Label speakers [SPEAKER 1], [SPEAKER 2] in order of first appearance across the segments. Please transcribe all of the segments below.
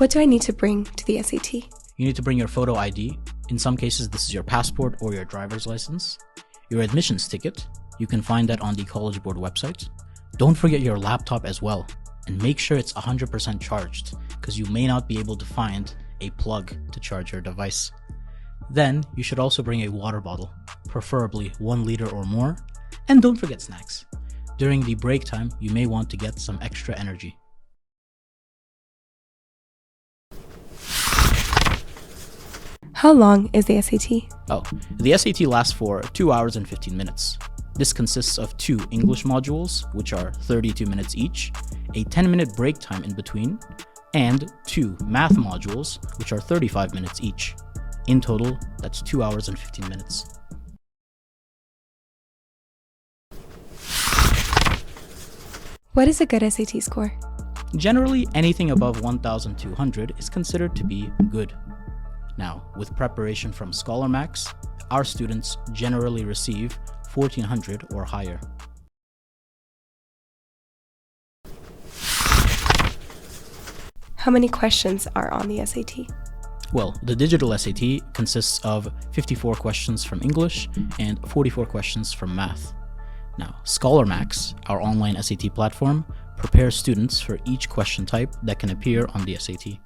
[SPEAKER 1] What do I need to bring to the SAT?
[SPEAKER 2] You need to bring your photo ID. In some cases, this is your passport or your driver's license. Your admissions ticket. You can find that on the College Board website. Don't forget your laptop as well. And make sure it's 100% charged, because you may not be able to find a plug to charge your device. Then, you should also bring a water bottle, preferably 1 liter or more. And don't forget snacks. During the break time, you may want to get some extra energy.
[SPEAKER 1] How long is the SAT?
[SPEAKER 2] The SAT lasts for 2 hours and 15 minutes. This consists of 2 English modules, which are 32 minutes each, a 10-minute break time in between, and 2 math modules, which are 35 minutes each. In total, that's 2 hours and 15 minutes.
[SPEAKER 1] What is a good SAT score?
[SPEAKER 2] Generally, anything above 1,200 is considered to be good. Now, with preparation from Scholarmax, our students generally receive 1,400 or higher.
[SPEAKER 1] How many questions are on the SAT?
[SPEAKER 2] Well, the digital SAT consists of 54 questions from English and 44 questions from math. Now, Scholarmax, our online SAT platform, prepares students for each question type that can appear on the SAT.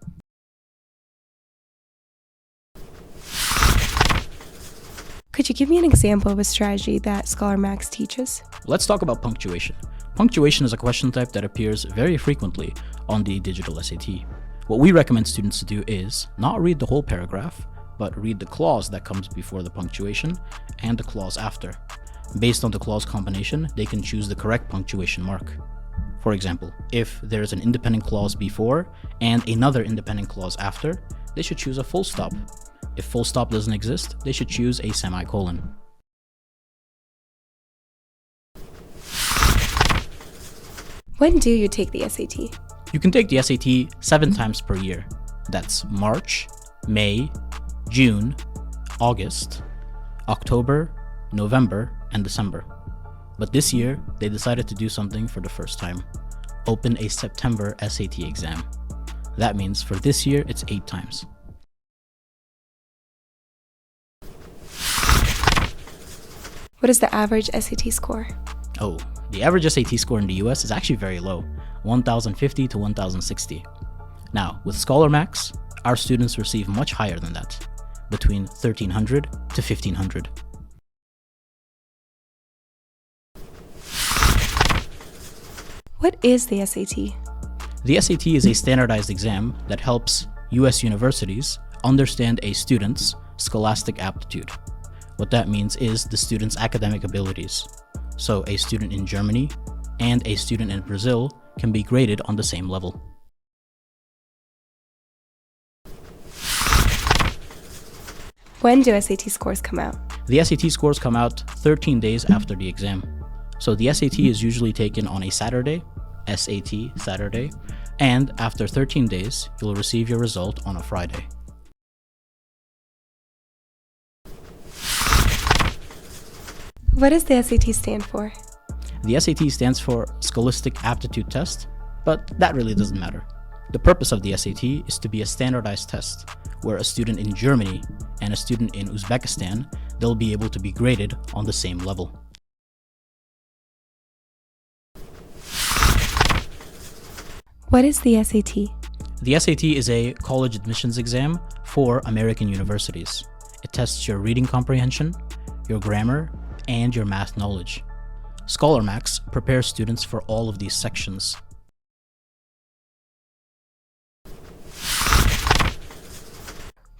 [SPEAKER 1] Could you give me an example of a strategy that Scholarmax teaches?
[SPEAKER 2] Let's talk about punctuation. Punctuation is a question type that appears very frequently on the digital SAT. What we recommend students to do is not read the whole paragraph, but read the clause that comes before the punctuation and the clause after. Based on the clause combination, they can choose the correct punctuation mark. For example, if there is an independent clause before and another independent clause after, they should choose a full stop. If full stop doesn't exist, they should choose a semicolon.
[SPEAKER 1] When do you take the SAT?
[SPEAKER 2] You can take the SAT 7 times per year. That's March, May, June, August, October, November, and December. But this year, they decided to do something for the first time. Open a September SAT exam. That means for this year, it's 8 times.
[SPEAKER 1] What is the average SAT score?
[SPEAKER 2] The average SAT score in the US is actually very low, 1,050 to 1,060. Now, with Scholarmax, our students receive much higher than that, between 1,300 to 1,500.
[SPEAKER 1] What is the SAT?
[SPEAKER 2] The SAT is a standardized exam that helps US universities understand a student's scholastic aptitude. What that means is the student's academic abilities. So a student in Germany and a student in Brazil can be graded on the same level.
[SPEAKER 1] When do SAT scores come out?
[SPEAKER 2] The SAT scores come out 13 days after the exam. So the SAT is usually taken on a Saturday, SAT Saturday, and after 13 days, you'll receive your result on a Friday.
[SPEAKER 1] What does the SAT stand for?
[SPEAKER 2] The SAT stands for Scholastic Aptitude Test, but that really doesn't matter. The purpose of the SAT is to be a standardized test, where a student in Germany and a student in Uzbekistan, they'll be able to be graded on the same level.
[SPEAKER 1] What is the SAT?
[SPEAKER 2] The SAT is a college admissions exam for American universities. It tests your reading comprehension, your grammar, and your math knowledge. Scholarmax prepares students for all of these sections.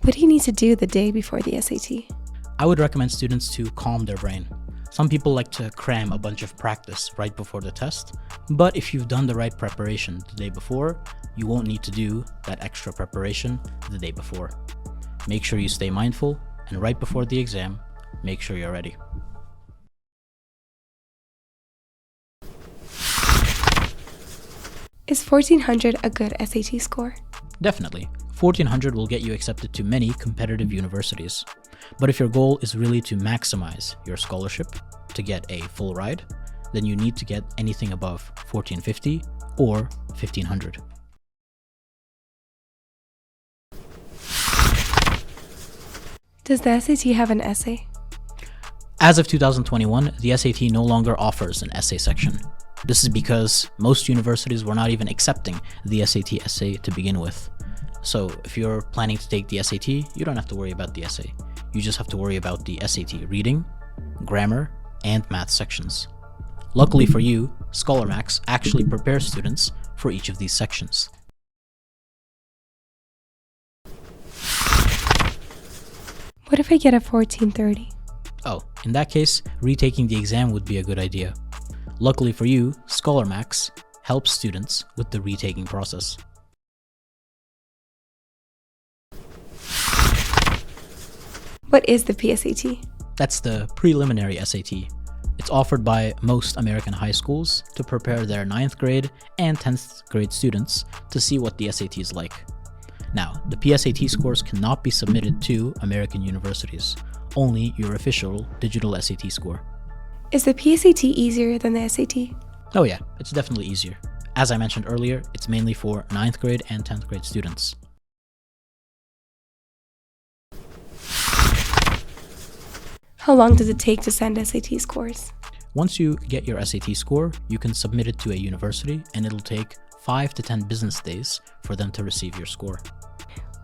[SPEAKER 1] What do you need to do the day before the SAT?
[SPEAKER 2] I would recommend students to calm their brain. Some people like to cram a bunch of practice right before the test, but if you've done the right preparation the day before, you won't need to do that extra preparation the day before. Make sure you stay mindful, and right before the exam, make sure you're ready.
[SPEAKER 1] Is 1,400 a good SAT score?
[SPEAKER 2] Definitely. 1,400 will get you accepted to many competitive universities. But if your goal is really to maximize your scholarship, to get a full ride, then you need to get anything above 1,450 or 1,500.
[SPEAKER 1] Does the SAT have an essay?
[SPEAKER 2] As of 2021, the SAT no longer offers an essay section. This is because most universities were not even accepting the SAT essay to begin with. So if you're planning to take the SAT, you don't have to worry about the essay. You just have to worry about the SAT reading, grammar, and math sections. Luckily for you, Scholarmax actually prepares students for each of these sections.
[SPEAKER 1] What if I get a 1430?
[SPEAKER 2] Oh, in that case, retaking the exam would be a good idea. Luckily for you, Scholarmax helps students with the retaking process.
[SPEAKER 1] What is the PSAT?
[SPEAKER 2] That's the preliminary SAT. It's offered by most American high schools to prepare their 9th grade and 10th grade students to see what the SAT is like. Now, the PSAT scores cannot be submitted to American universities, only your official digital SAT score.
[SPEAKER 1] Is the PSAT easier than the SAT?
[SPEAKER 2] Oh yeah, it's definitely easier. As I mentioned earlier, it's mainly for 9th grade and 10th grade students.
[SPEAKER 1] How long does it take to send SAT scores?
[SPEAKER 2] Once you get your SAT score, you can submit it to a university and it'll take 5 to 10 business days for them to receive your score.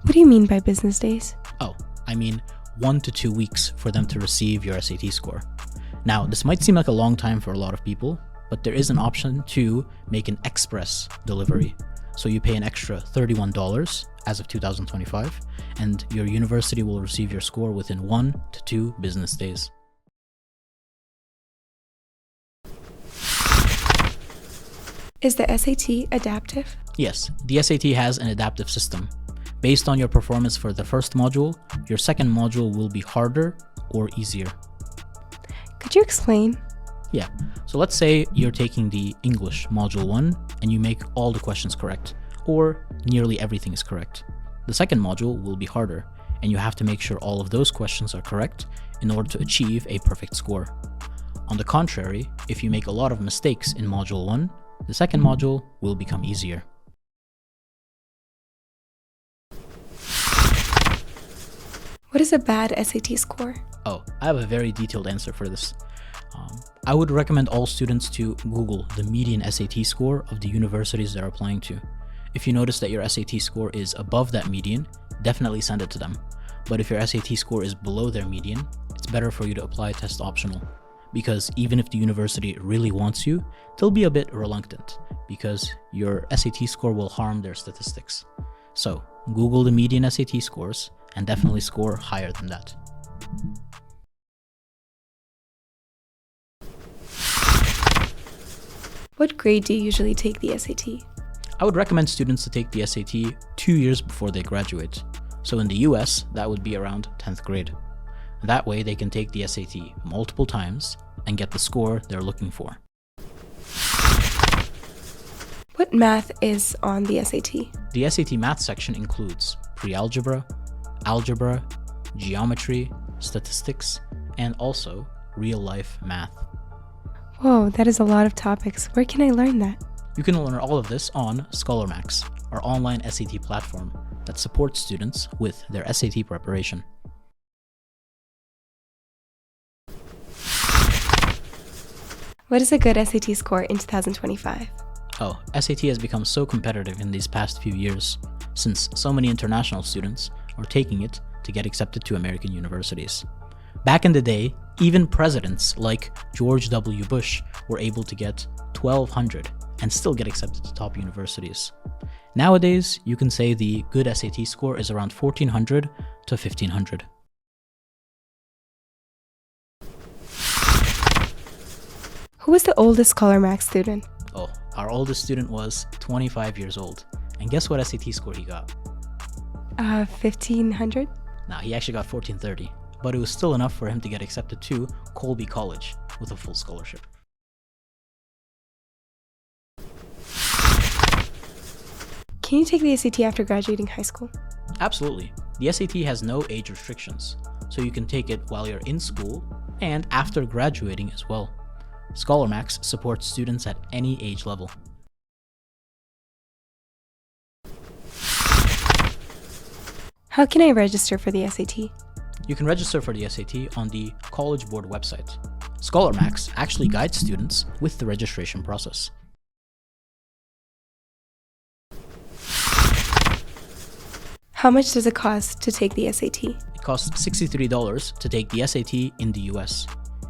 [SPEAKER 1] What do you mean by business days?
[SPEAKER 2] Oh, I mean 1 to 2 weeks for them to receive your SAT score. Now, this might seem like a long time for a lot of people, but there is an option to make an express delivery. So you pay an extra $31 as of 2025, and your university will receive your score within 1 to 2 business days.
[SPEAKER 1] Is the SAT adaptive?
[SPEAKER 2] Yes, the SAT has an adaptive system. Based on your performance for the first module, your second module will be harder or easier.
[SPEAKER 1] Could you explain?
[SPEAKER 2] Yeah, so let's say you're taking the English Module 1 and you make all the questions correct, or nearly everything is correct. The second module will be harder, and you have to make sure all of those questions are correct in order to achieve a perfect score. On the contrary, if you make a lot of mistakes in Module 1, the second module will become easier.
[SPEAKER 1] What is a bad SAT score?
[SPEAKER 2] Oh, I have a very detailed answer for this. I would recommend all students to Google the median SAT score of the universities they're applying to. If you notice that your SAT score is above that median, definitely send it to them. But if your SAT score is below their median, it's better for you to apply test optional. Because even if the university really wants you, they'll be a bit reluctant because your SAT score will harm their statistics. So Google the median SAT scores and definitely score higher than that.
[SPEAKER 1] What grade do you usually take the SAT?
[SPEAKER 2] I would recommend students to take the SAT 2 years before they graduate. So in the US, that would be around 10th grade. That way they can take the SAT multiple times and get the score they're looking for.
[SPEAKER 1] What math is on the SAT?
[SPEAKER 2] The SAT math section includes pre-algebra, algebra, geometry, statistics, and also real-life math.
[SPEAKER 1] Whoa, that is a lot of topics. Where can I learn that?
[SPEAKER 2] You can learn all of this on Scholarmax, our online SAT platform that supports students with their SAT preparation.
[SPEAKER 1] What is a good SAT score in 2025?
[SPEAKER 2] Oh, SAT has become so competitive in these past few years, since so many international students are taking it to get accepted to American universities. Back in the day, even presidents like George W. Bush were able to get 1,200 and still get accepted to top universities. Nowadays, you can say the good SAT score is around 1,400 to 1,500.
[SPEAKER 1] Who was the oldest Scholarmax student?
[SPEAKER 2] Oh, our oldest student was 25 years old. And guess what SAT score he got?
[SPEAKER 1] 1,500?
[SPEAKER 2] Nah, he actually got 1,430. But it was still enough for him to get accepted to Colby College with a full scholarship.
[SPEAKER 1] Can you take the SAT after graduating high school?
[SPEAKER 2] Absolutely. The SAT has no age restrictions, so you can take it while you're in school and after graduating as well. Scholarmax supports students at any age level.
[SPEAKER 1] How can I register for the SAT?
[SPEAKER 2] You can register for the SAT on the College Board website. Scholarmax actually guides students with the registration process.
[SPEAKER 1] How much does it cost to take the SAT?
[SPEAKER 2] It costs $63 to take the SAT in the US.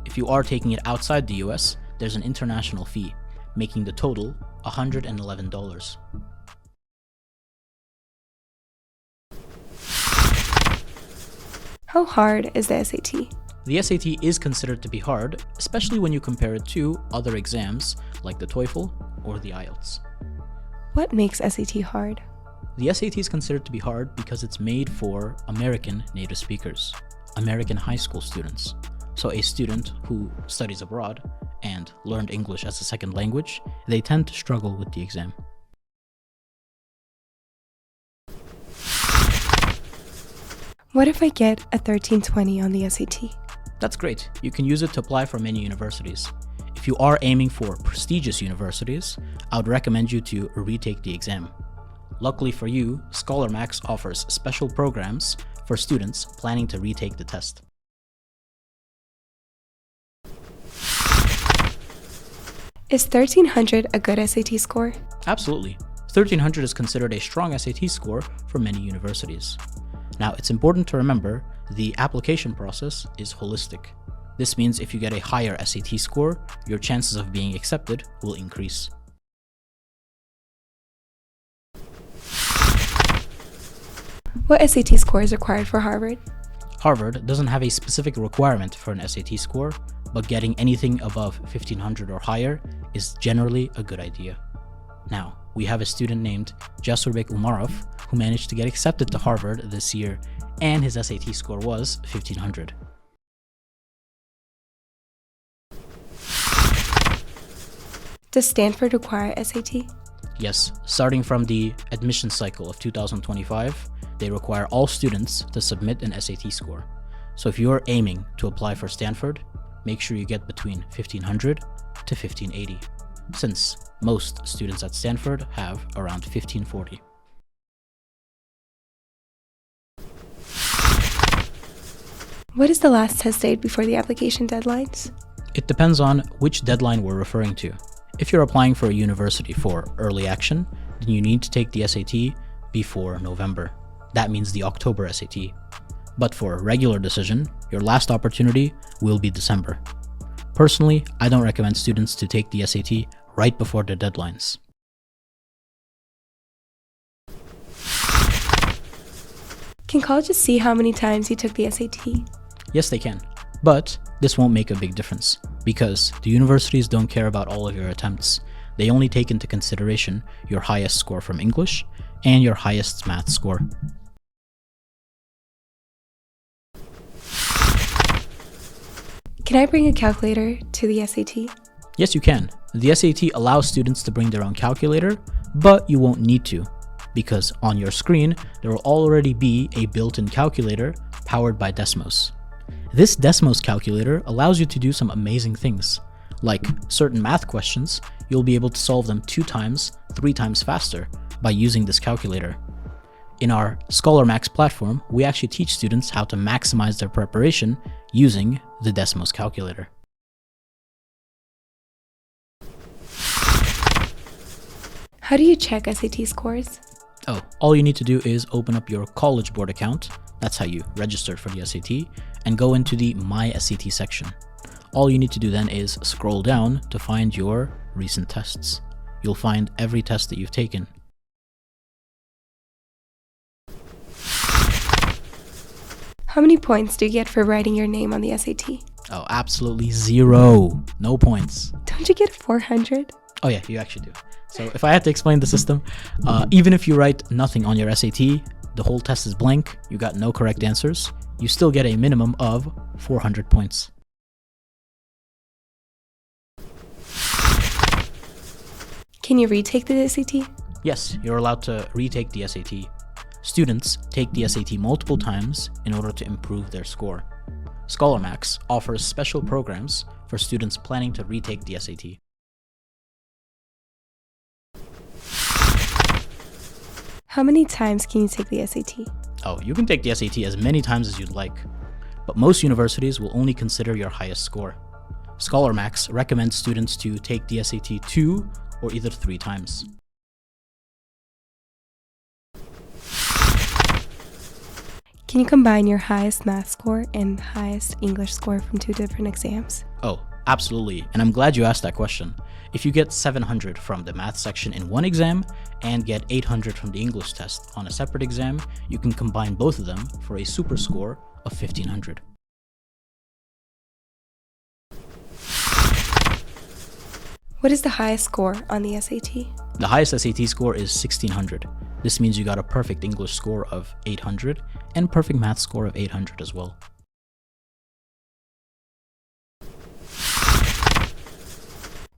[SPEAKER 2] If you are taking it outside the US, there's an international fee, making the total $111.
[SPEAKER 1] How hard is the SAT?
[SPEAKER 2] The SAT is considered to be hard, especially when you compare it to other exams like the TOEFL or the IELTS.
[SPEAKER 1] What makes SAT hard?
[SPEAKER 2] The SAT is considered to be hard because it's made for American native speakers, American high school students. So a student who studies abroad and learned English as a second language, they tend to struggle with the exam.
[SPEAKER 1] What if I get a 1320 on the SAT?
[SPEAKER 2] That's great. You can use it to apply for many universities. If you are aiming for prestigious universities, I would recommend you to retake the exam. Luckily for you, Scholarmax offers special programs for students planning to retake the test.
[SPEAKER 1] Is 1300 a good SAT score?
[SPEAKER 2] Absolutely. 1300 is considered a strong SAT score for many universities. Now, it's important to remember the application process is holistic. This means if you get a higher SAT score, your chances of being accepted will increase.
[SPEAKER 1] What SAT score is required for Harvard?
[SPEAKER 2] Harvard doesn't have a specific requirement for an SAT score, but getting anything above 1500 or higher is generally a good idea. Now, we have a student named Jasurbek Umarov who managed to get accepted to Harvard this year, and his SAT score was 1500.
[SPEAKER 1] Does Stanford require SAT?
[SPEAKER 2] Yes, starting from the admission cycle of 2025, they require all students to submit an SAT score. So if you're aiming to apply for Stanford, make sure you get between 1500 to 1580, since most students at Stanford have around 1540.
[SPEAKER 1] What is the last test date before the application deadlines?
[SPEAKER 2] It depends on which deadline we're referring to. If you're applying for a university for early action, then you need to take the SAT before November. That means the October SAT. But for a regular decision, your last opportunity will be December. Personally, I don't recommend students to take the SAT right before the deadlines.
[SPEAKER 1] Can colleges see how many times you took the SAT?
[SPEAKER 2] Yes, they can. But this won't make a big difference because the universities don't care about all of your attempts. They only take into consideration your highest score from English and your highest math score.
[SPEAKER 1] Can I bring a calculator to the SAT?
[SPEAKER 2] Yes, you can. The SAT allows students to bring their own calculator, but you won't need to, because on your screen, there will already be a built-in calculator powered by Desmos. This Desmos calculator allows you to do some amazing things. Like certain math questions, you'll be able to solve them 2 times, 3 times faster by using this calculator. In our Scholarmax platform, we actually teach students how to maximize their preparation using the Desmos calculator.
[SPEAKER 1] How do you check SAT scores?
[SPEAKER 2] Oh, all you need to do is open up your College Board account. That's how you register for the SAT, and go into the My SAT section. All you need to do then is scroll down to find your recent tests. You'll find every test that you've taken.
[SPEAKER 1] How many points do you get for writing your name on the SAT?
[SPEAKER 2] Oh, absolutely 0. No points.
[SPEAKER 1] Don't you get 400?
[SPEAKER 2] Oh yeah, you actually do. So if I had to explain the system, even if you write nothing on your SAT, the whole test is blank, you got no correct answers, you still get a minimum of 400 points.
[SPEAKER 1] Can you retake the SAT?
[SPEAKER 2] Yes, you're allowed to retake the SAT. Students take the SAT multiple times in order to improve their score. Scholarmax offers special programs for students planning to retake the SAT.
[SPEAKER 1] How many times can you take the SAT?
[SPEAKER 2] Oh, you can take the SAT as many times as you'd like. but most universities will only consider your highest score. Scholarmax recommends students to take the SAT 2 or either 3 times.
[SPEAKER 1] Can you combine your highest math score and highest English score from 2 different exams?
[SPEAKER 2] Oh, absolutely, and I'm glad you asked that question. If you get 700 from the math section in one exam and get 800 from the English test on a separate exam, you can combine both of them for a super score of 1500.
[SPEAKER 1] What is the highest score on the SAT?
[SPEAKER 2] The highest SAT score is 1600. This means you got a perfect English score of 800 and perfect math score of 800 as well.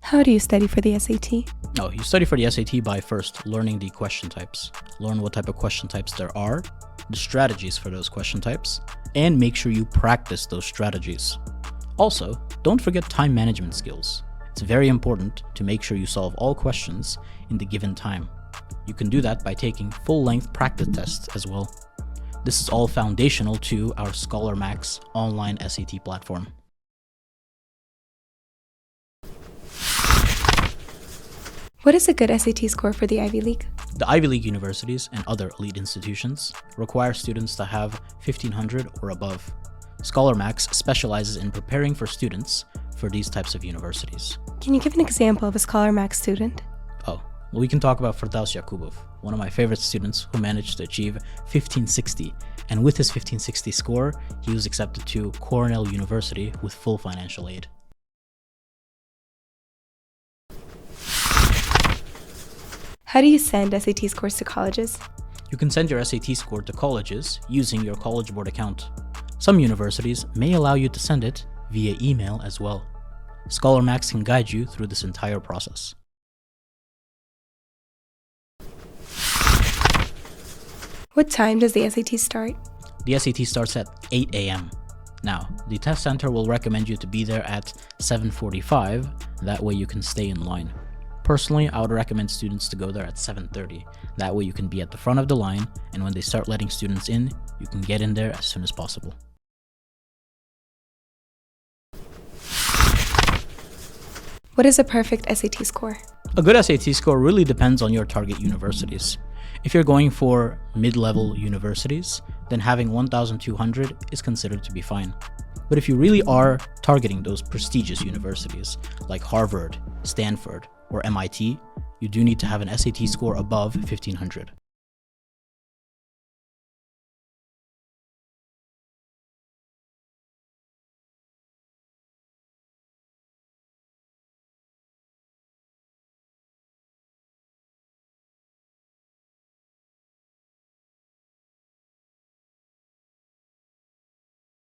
[SPEAKER 1] How do you study for the SAT?
[SPEAKER 2] No, you study for the SAT by first learning the question types. Learn what type of question types there are, the strategies for those question types, and make sure you practice those strategies. Also, don't forget time management skills. It's very important to make sure you solve all questions in the given time. You can do that by taking full-length practice tests as well. This is all foundational to our Scholarmax online SAT platform.
[SPEAKER 1] What is a good SAT score for the Ivy League?
[SPEAKER 2] The Ivy League universities and other elite institutions require students to have 1500 or above. Scholarmax specializes in preparing for students for these types of universities.
[SPEAKER 1] Can you give an example of a Scholarmax student?
[SPEAKER 2] Oh, well, we can talk about Firdaus Yakubov, one of my favorite students who managed to achieve 1560, and with his 1560 score, he was accepted to Cornell University with full financial aid.
[SPEAKER 1] How do you send SAT scores to colleges?
[SPEAKER 2] You can send your SAT score to colleges using your College Board account. Some universities may allow you to send it via email as well. Scholarmax can guide you through this entire process.
[SPEAKER 1] What time does the SAT start?
[SPEAKER 2] The SAT starts at 8 a.m. Now, the test center will recommend you to be there at 7:45, that way you can stay in line. Personally, I would recommend students to go there at 7:30. That way you can be at the front of the line, and when they start letting students in, you can get in there as soon as possible.
[SPEAKER 1] What is a perfect SAT score?
[SPEAKER 2] A good SAT score really depends on your target universities. If you're going for mid-level universities, then having 1,200 is considered to be fine. But if you really are targeting those prestigious universities like Harvard, Stanford, or MIT, you do need to have an SAT score above 1500.